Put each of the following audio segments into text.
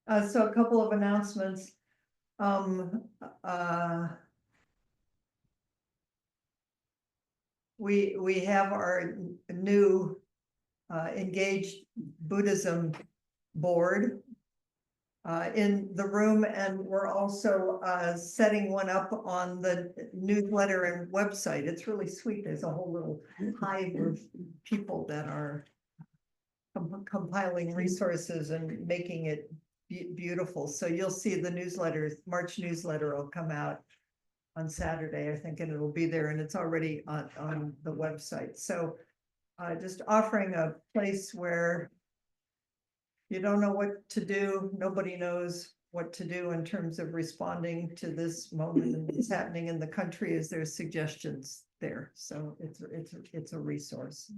So a couple of announcements. Uh, we have our new engaged Buddhism board in the room, and we're also setting one up on the newsletter and website. It's really sweet. There's a whole little hive of people that are compiling resources and making it beautiful. So you'll see the newsletter, March newsletter will come out on Saturday, I think, and it'll be there, and it's already on the website. So just offering a place where you don't know what to do, nobody knows what to do in terms of responding to this moment and what's happening in the country. Is there suggestions there? So it's a resource.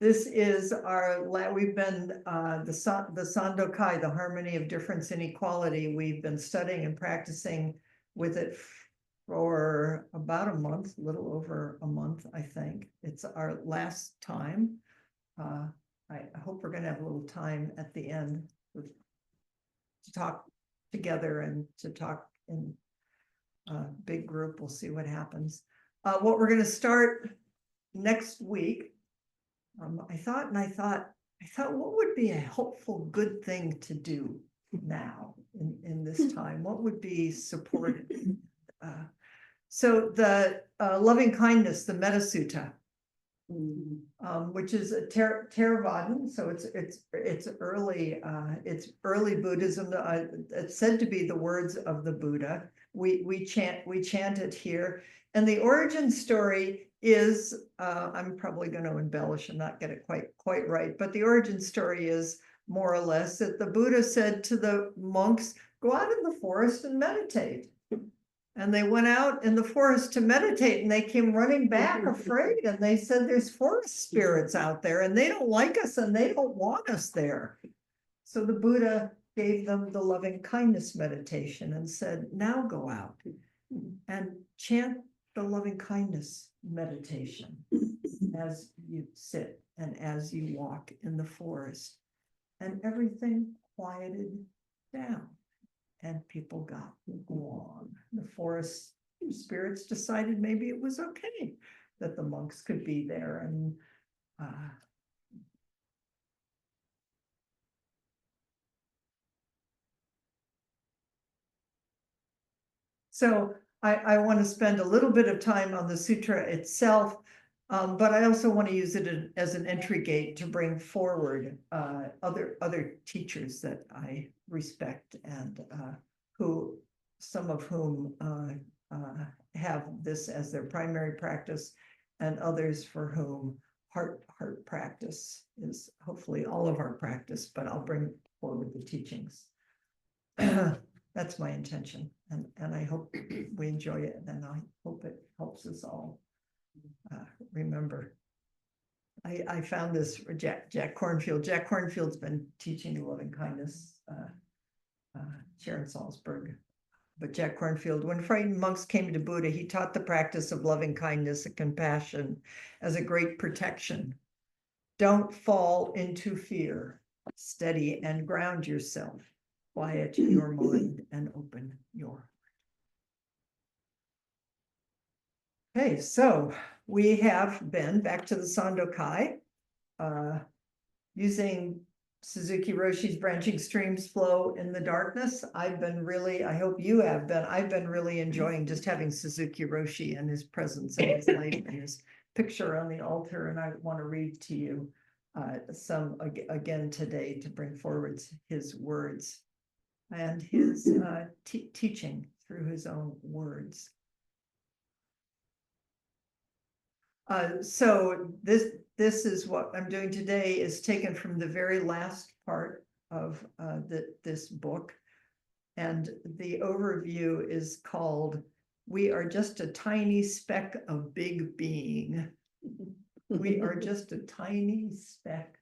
This is our, we've been, the Sandokai, the harmony of difference and equality. We've been studying and practicing with it for about a month, a little over a month, I think. It's our last time. I hope we're gonna have a little time at the end to talk together and to talk in a big group. We'll see what happens. What we're gonna start next week, I thought, what would be a helpful, good thing to do now in this time? What would be supported? So the loving kindness, the Metta Sutta, which is a Theravadan, so it's early Buddhism. It's said to be the words of the Buddha. We chant it here, and the origin story is, I'm probably going to embellish and not get it quite right, but the origin story is more or less that the Buddha said to the monks, go out in the forest and meditate. And they went out in the forest to meditate, and they came running back afraid, and they said, there's forest spirits out there and they don't like us and they don't want us there. So the Buddha gave them the loving kindness meditation and said, now go out and chant the loving kindness meditation as you sit and as you walk in the forest, and everything quieted down and people got along. The forest spirits decided maybe it was okay that the monks could be there, and so I want to spend a little bit of time on the sutra itself, but I also want to use it as an entry gate to bring forward other teachers that I respect, and who, some of whom have this as their primary practice, and others for whom heart practice is hopefully all of our practice, but I'll bring forward the teachings. That's my intention, and I hope we enjoy it, and I hope it helps us all remember. I found this for Jack Cornfield. Jack Cornfield's been teaching loving kindness, Sharon Salzberg. But Jack Cornfield, when frightened monks came to Buddha, he taught the practice of loving kindness and compassion as a great protection. Don't fall into fear. Steady and ground yourself. Quiet your mind and open your heart. Okay, so we have been back to the Sandokai, using Suzuki Roshi's Branching Streams Flow in the Darkness. I've been really, I hope you have been, I've been really enjoying just having Suzuki Roshi and his presence and his light and his picture on the altar. And I want to read to you some again today to bring forward his words and his teaching through his own words. So this is what I'm doing today is taken from the very last part of this book. And the overview is called, We Are Just a Tiny Speck of Big Being. We are just a tiny speck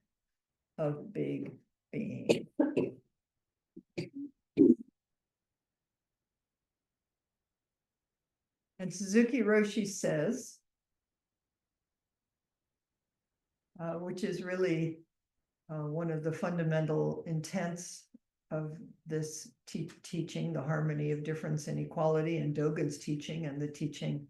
of big being. And Suzuki Roshi says, which is really one of the fundamental intents of this teaching, the harmony of difference and equality, and Dogen's teaching and the teaching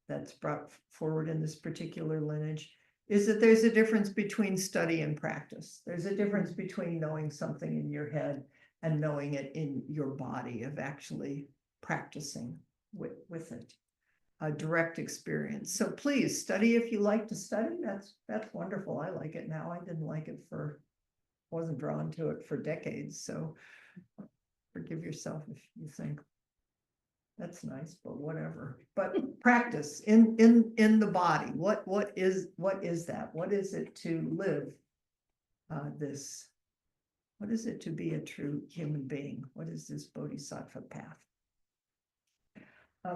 that's brought forward in this particular lineage, is that there's a difference between study and practice. There's a difference between knowing something in your head and knowing it in your body, of actually practicing with it. A direct experience. So please study if you like to study. That's wonderful. I like it now. I didn't like it wasn't drawn to it for decades. So forgive yourself if you think that's nice, but whatever. But practice in the body. What is that? What is it to live this? What is it to be a true human being? What is this bodhisattva path?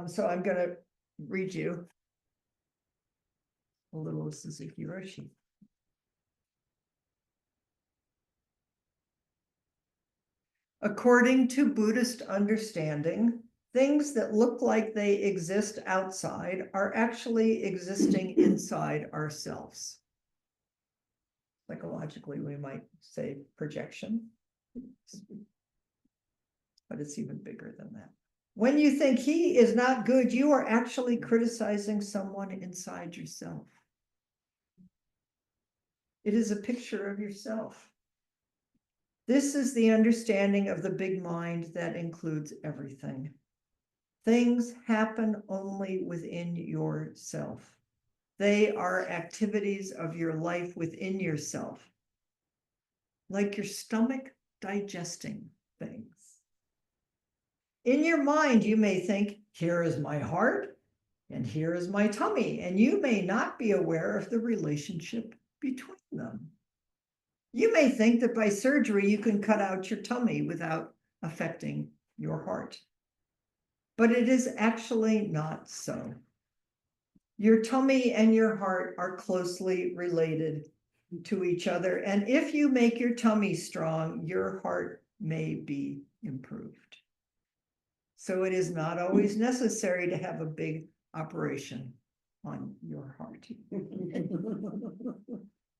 So I'm going to read you a little Suzuki Roshi. According to Buddhist understanding, things that look like they exist outside are actually existing inside ourselves. Psychologically, we might say projection, but it's even bigger than that. When you think he is not good, you are actually criticizing someone inside yourself. It is a picture of yourself. This is the understanding of the big mind that includes everything. Things happen only within yourself. They are activities of your life within yourself, like your stomach digesting things. In your mind, you may think, here is my heart, and here is my tummy, and you may not be aware of the relationship between them. You may think that by surgery, you can cut out your tummy without affecting your heart. But it is actually not so. Your tummy and your heart are closely related to each other. And if you make your tummy strong, your heart may be improved. So it is not always necessary to have a big operation on your heart.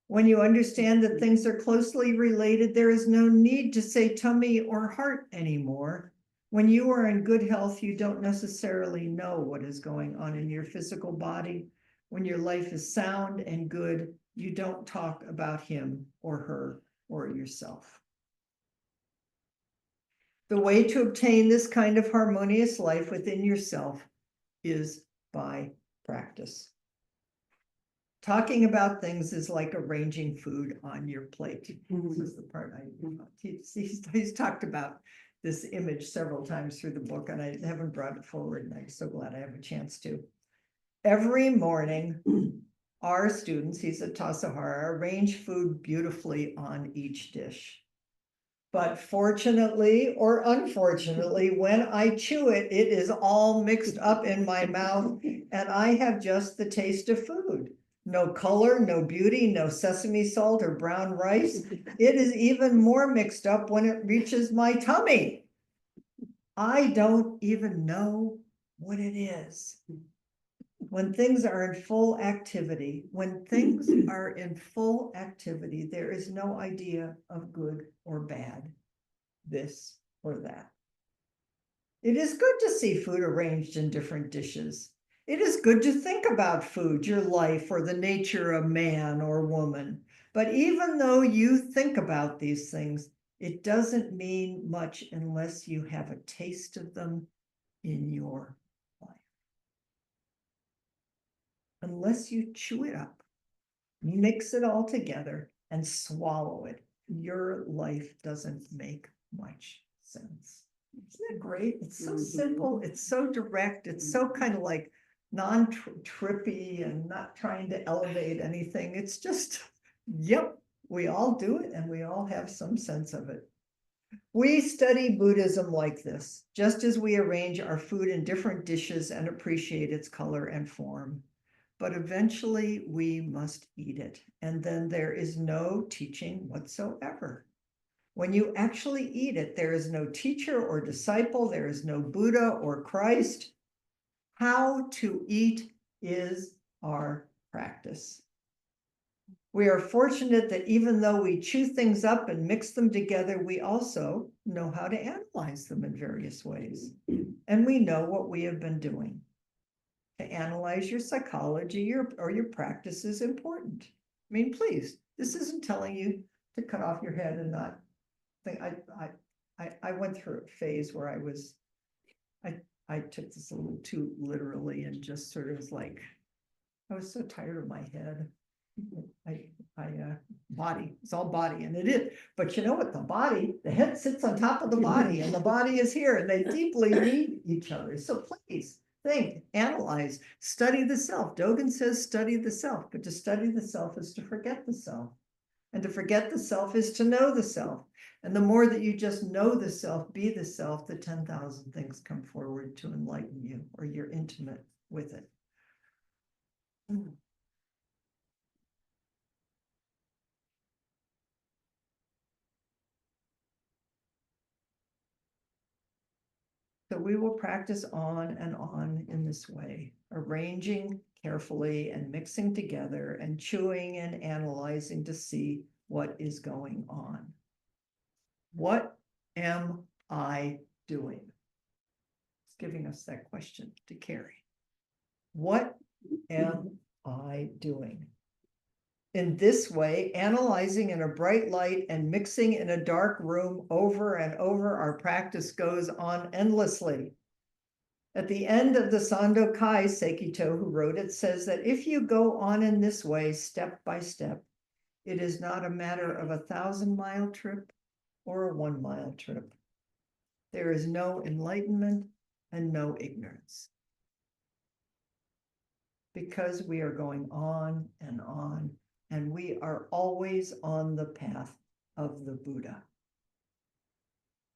When you understand that things are closely related, there is no need to say tummy or heart anymore. When you are in good health, you don't necessarily know what is going on in your physical body. When your life is sound and good, you don't talk about him or her or yourself. The way to obtain this kind of harmonious life within yourself is by practice. Talking about things is like arranging food on your plate. This is the part he's talked about this image several times through the book, and I haven't brought it forward, and I'm so glad I have a chance to. Every morning, our students, he's at Tassajara, arrange food beautifully on each dish. But fortunately or unfortunately, when I chew it, it is all mixed up in my mouth, and I have just the taste of food. No color, no beauty, no sesame salt or brown rice. It is even more mixed up when it reaches my tummy. I don't even know what it is. When things are in full activity, there is no idea of good or bad, this or that. It is good to see food arranged in different dishes. It is good to think about food, your life, or the nature of man or woman. But even though you think about these things, it doesn't mean much unless you have a taste of them in your life. Unless you chew it up, mix it all together, and swallow it, your life doesn't make much sense. Isn't that great? It's so simple. It's so direct. It's so kind of like non-trippy and not trying to elevate anything. It's just, yep, we all do it and we all have some sense of it. We study Buddhism like this, just as we arrange our food in different dishes and appreciate its color and form. But eventually we must eat it, and then there is no teaching whatsoever. When you actually eat it, there is no teacher or disciple, there is no Buddha or Christ. How to eat is our practice. We are fortunate that even though we chew things up and mix them together, we also know how to analyze them in various ways. And we know what we have been doing. To analyze your psychology or your practice is important. I mean, please, this isn't telling you to cut off your head and not think. I went through a phase where I took this a little too literally and just sort of was like, I was so tired of my head. Body, it's all body, and it is. But you know what? The head sits on top of the body, and the body is here, and they deeply need each other. So please think, analyze, study the self. Dogen says study the self, but to study the self is to forget the self. And to forget the self is to know the self. And the more that you just know the self, be the self, the 10,000 things come forward to enlighten you, or you're intimate with it. So we will practice on and on in this way, arranging carefully and mixing together and chewing and analyzing to see what is going on. What am I doing? It's giving us that question to carry. What am I doing? In this way, analyzing in a bright light and mixing in a dark room over and over, our practice goes on endlessly. At the end of the Sandokai, Sekito, who wrote it, says that if you go on in this way, step by step, it is not a matter of 1,000-mile trip or a 1-mile trip. There is no enlightenment and no ignorance. Because we are going on, and we are always on the path of the Buddha.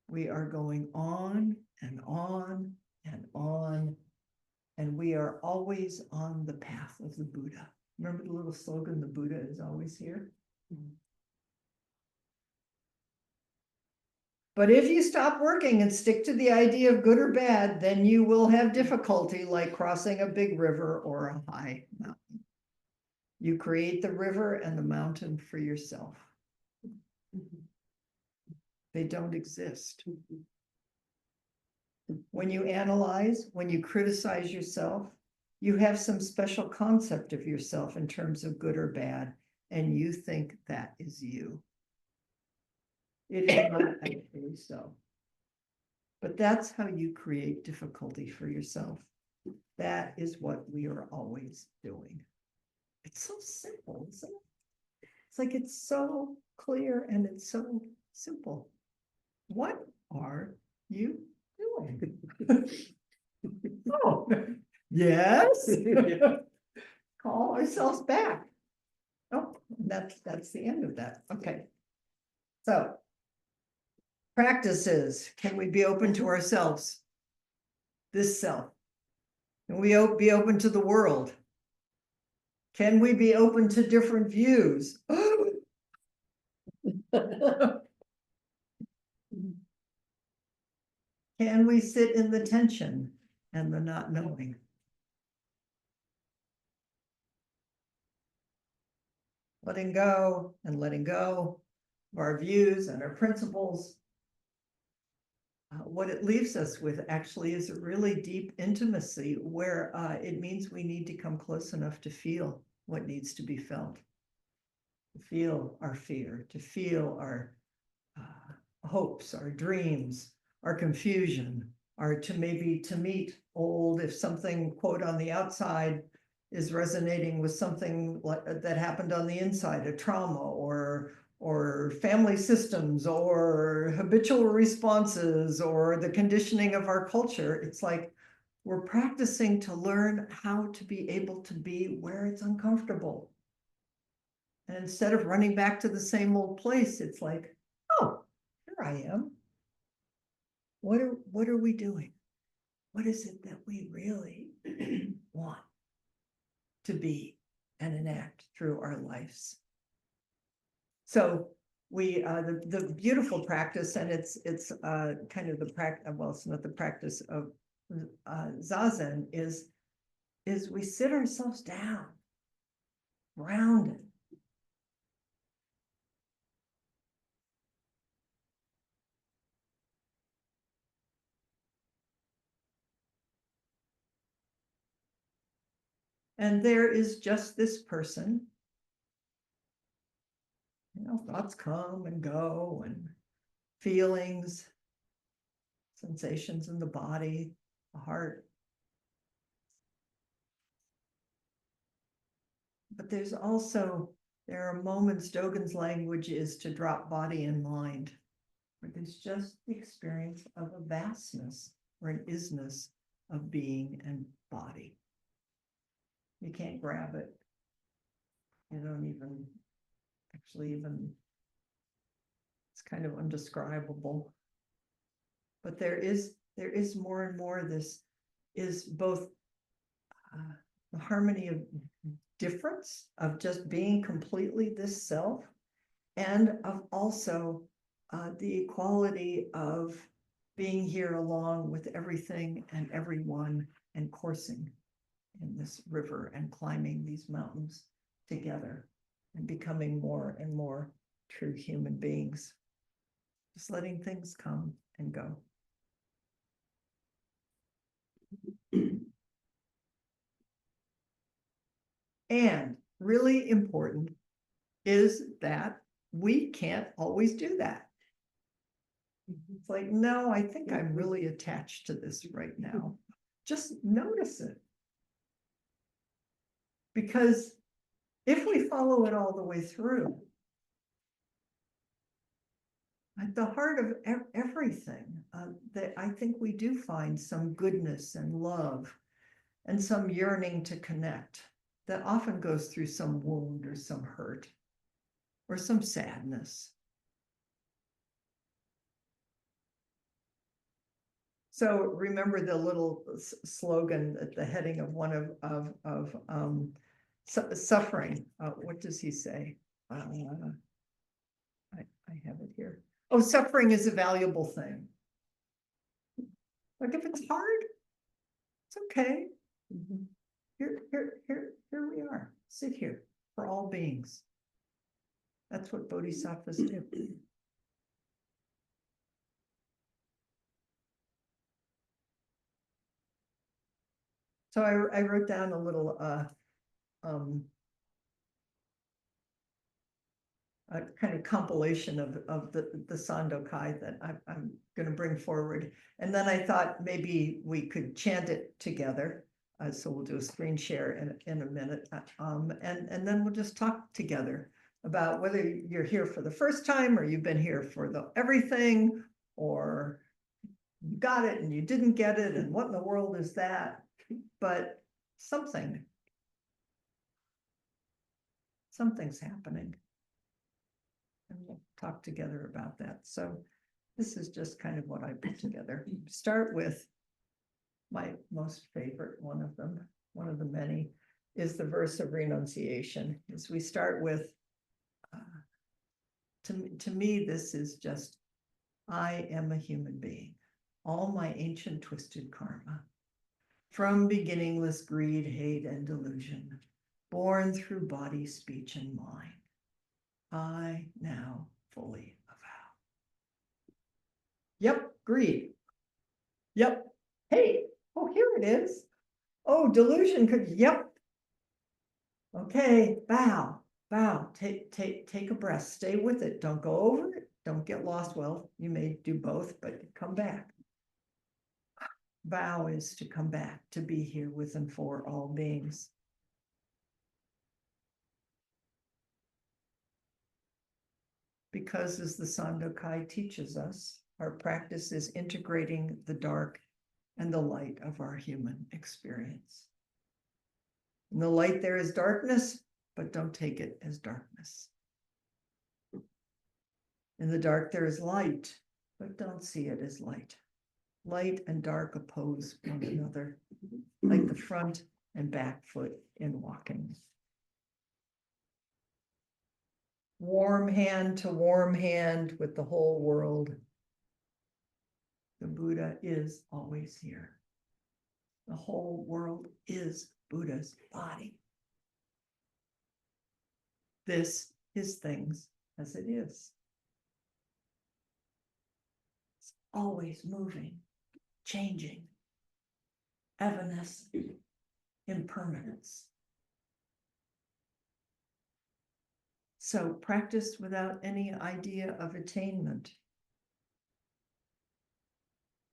We are going on, and we are always on the path of the Buddha. Remember the little slogan, the Buddha is always here? But if you stop working and stick to the idea of good or bad, then you will have difficulty like crossing a big river or a high mountain. You create the river and the mountain for yourself. They don't exist. When you analyze, when you criticize yourself, you have some special concept of yourself in terms of good or bad, and you think that is you. It is not actually so. But that's how you create difficulty for yourself. That is what we are always doing. It's so simple, isn't it? It's like it's so clear and it's so simple. What are you doing? Oh, yes. Call ourselves back. Oh, that's the end of that. Okay. So practices. Can we be open to ourselves? This self. Can we be open to the world? Can we be open to different views? Can we sit in the tension and the not knowing? Letting go and letting go of our views and our principles. What it leaves us with actually is a really deep intimacy where it means we need to come close enough to feel what needs to be felt, to feel our fear, to feel our hopes, our dreams, our confusion, or to meet old, if something, quote, on the outside is resonating with something that happened on the inside, a trauma or family systems or habitual responses or the conditioning of our culture. It's like we're practicing to learn how to be able to be where it's uncomfortable. And instead of running back to the same old place, it's like, oh, here I am. What are we doing? What is it that we really want to be and enact through our lives? So we the beautiful practice, and it's kind of the practice. Well, it's not the practice of Zazen. Is we sit ourselves down, grounded, And there is just this person. Thoughts come and go, and feelings, sensations in the body, the heart. But there are moments, Dogen's language is to drop body and mind, where there's just the experience of a vastness or an isness of being and body. You can't grab it. You don't even, it's kind of undescribable. But there is more and more. This is both the harmony of difference, of just being completely this self, and of also the equality of being here along with everything and everyone, and coursing in this river and climbing these mountains together and becoming more and more true human beings. Just letting things come and go. And really important is that we can't always do that. It's like, no, I think I'm really attached to this right now. Just notice it. Because if we follow it all the way through, at the heart of everything, that I think we do find some goodness and love and some yearning to connect that often goes through some wound or some hurt or some sadness. So remember the little slogan at the heading of one of suffering. What does he say? I have it here. Oh, suffering is a valuable thing. Like if it's hard, it's okay. Here we are. Sit here for all beings. That's what bodhisattvas do. So I wrote down a little a kind of compilation of the Sandokai that I'm going to bring forward. And then I thought maybe we could chant it together. So we'll do a screen share in a minute. And then we'll just talk together about whether you're here for the first time, or you've been here for everything, or you got it and you didn't get it, and what in the world is that? But something's happening. And we'll talk together about that. So this is just kind of what I put together. Start with my most favorite, one of the many, is the verse of renunciation. As we start with, to me, this is just, I am a human being. All my ancient twisted karma, from beginningless greed, hate, and delusion, born through body, speech, and mind, I now fully avow. Yep, greed. Yep. Hey, oh, here it is. Oh, delusion could, yep. Okay, bow, take a breath, stay with it. Don't go over it. Don't get lost. Well, you may do both, but come back. Vow is to come back, to be here with and for all beings. Because as the Sandokai teaches us, our practice is integrating the dark and the light of our human experience. In the light there is darkness, but don't take it as darkness. In the dark there is light, but don't see it as light. Light and dark oppose one another, like the front and back foot in walking. Warm hand to warm hand with the whole world. The Buddha is always here. The whole world is Buddha's body. This is things as it is. It's always moving, changing, evanescent, impermanence. So practice without any idea of attainment.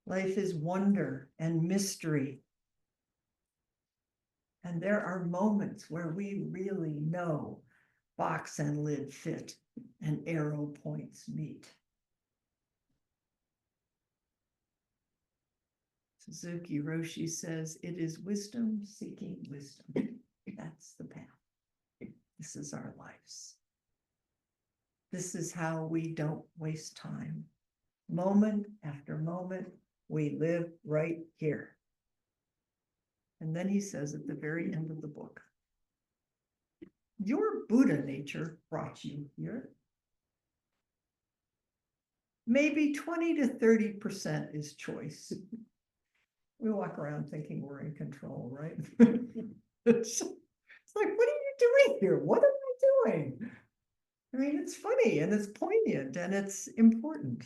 Life is wonder and mystery. And there are moments where we really know box and lid fit and arrow points meet. Suzuki Roshi says, it is wisdom seeking wisdom. That's the path. This is our lives. This is how we don't waste time. Moment after moment, we live right here. And then he says at the very end of the book, your Buddha nature brought you here. Maybe 20 to 30% is choice. We walk around thinking we're in control, right? It's like, what are you doing here? What am I doing? I mean, it's funny and it's poignant and it's important.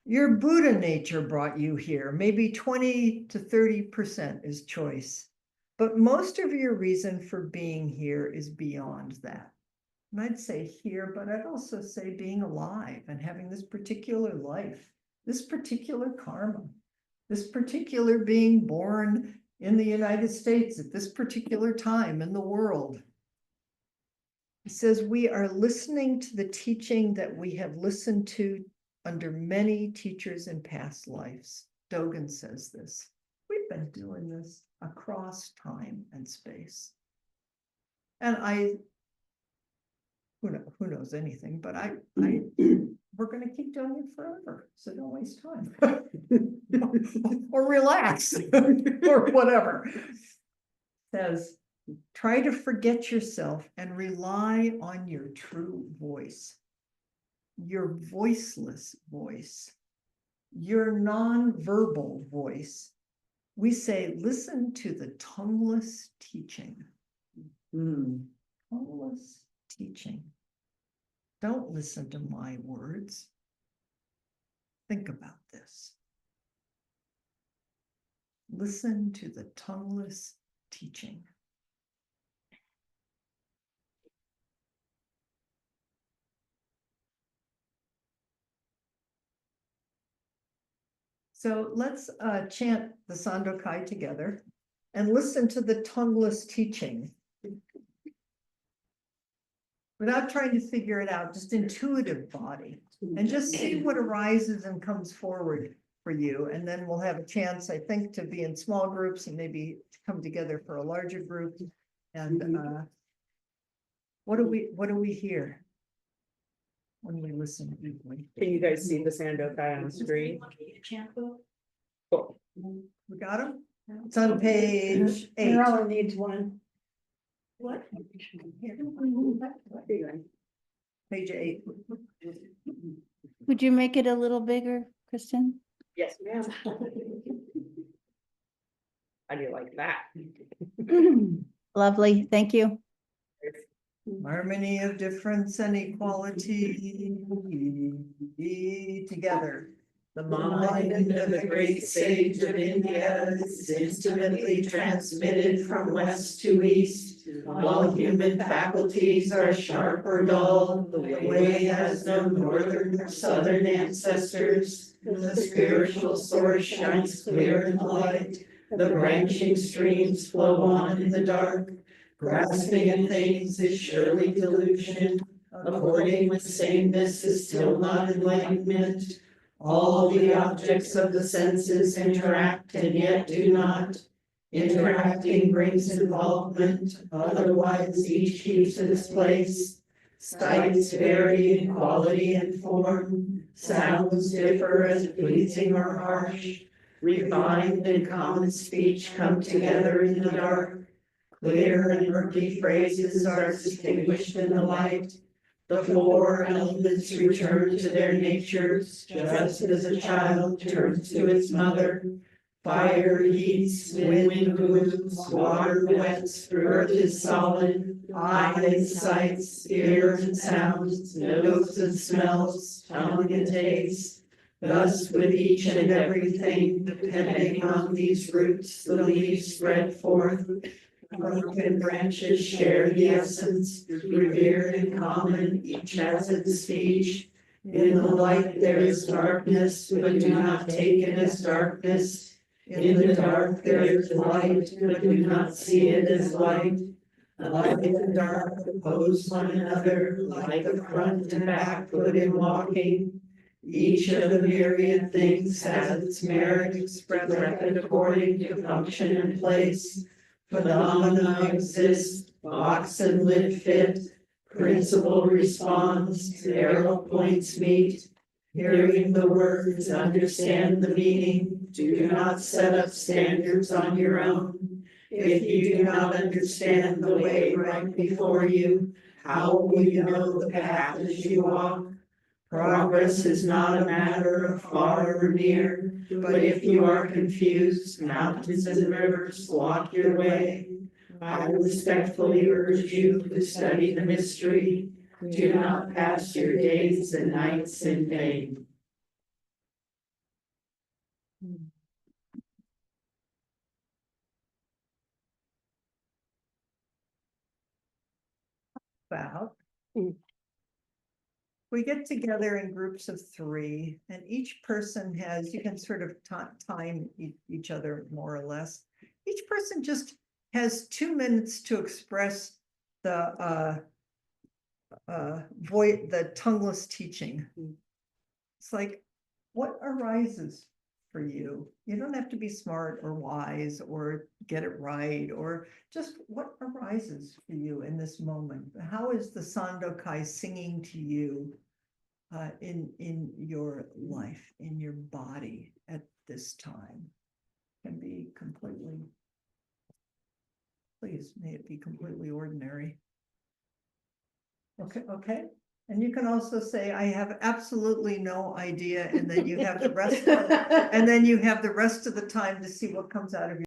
Your Buddha nature brought you here. Maybe 20 to 30% is choice. But most of your reason for being here is beyond that. And I'd say here, but I'd also say being alive and having this particular life, this particular karma, this particular being born in the United States at this particular time in the world. He says, we are listening to the teaching that we have listened to under many teachers in past lives. Dogen says this. We've been doing this across time and space. And who knows anything, but we're going to keep doing it forever. So don't waste time or relax or whatever. Says, try to forget yourself and rely on your true voice, your voiceless voice, your non-verbal voice. We say, listen to the tongueless teaching. Tongueless teaching. Don't listen to my words. Think about this. Listen to the tongueless teaching. So let's chant the Sandokai together and listen to the tongueless teaching. Without trying to figure it out, just intuitive body. And just see what arises and comes forward for you. And then we'll have a chance, I think, to be in small groups and maybe come together for a larger group. And what do we hear when we listen deeply? Can you guys see the Sandokai on the screen? Cool. We got them? It's on page 8. Marilyn needs one. What? Page 8. Would you make it a little bigger, Kristen? Yes, ma'am. How do you like that? Lovely, thank you. Harmony of difference and equality together. The mind of the great sage of India is intimately transmitted from west to east. All human faculties are sharp or dull. The way has no northern or southern ancestors. The spiritual source shines clear in the light. The branching streams flow on in the dark. Grasping at things is surely delusion. According with sameness is still not enlightenment. All the objects of the senses interact and yet do not. Interacting brings involvement, otherwise each keeps its place. Sights vary in quality and form. Sounds differ as pleasing or harsh. Refined and common speech come together in the dark. Clear and murky phrases are distinguished in the light. The 4 elements return to their natures, just as a child turns to its mother. Fire heats, wind moves, water wets, earth is solid, eyes sights, ears and sounds, nose and smells, tongue and taste. Thus with each and everything, depending on these roots, the leaves spread forth. Broken branches share the essence, revered in common, each has its speech. In the light there is darkness, but do not take it as darkness. In the dark there is light, but do not see it as light. The light and dark oppose one another, like the front and back foot in walking. Each of the myriad things has its merit expressed according to function and place. Phenomena exist, box and lid fit, principle responds, arrow points meet. Hearing the words, understand the meaning, do not set up standards on your own. If you do not understand the way right before you, how will you know the path as you walk? Progress is not a matter of far or near, but if you are confused, mountains and rivers block your way. I respectfully urge you to study the mystery. Do not pass your days and nights in vain. About. Hmm. We get together in groups of 3 and each person has, you can sort of time each other more or less. Each person just has 2 minutes to express the the tongueless teaching. It's like, what arises for you? You don't have to be smart or wise or get it right, or just what arises for you in this moment. How is the Sandokai singing to you in your life, in your body at this time? Can be completely, please, may it be completely ordinary. Okay. And you can also say, I have absolutely no idea, and then you have the rest of, and then you have the rest of the time to see what comes out of your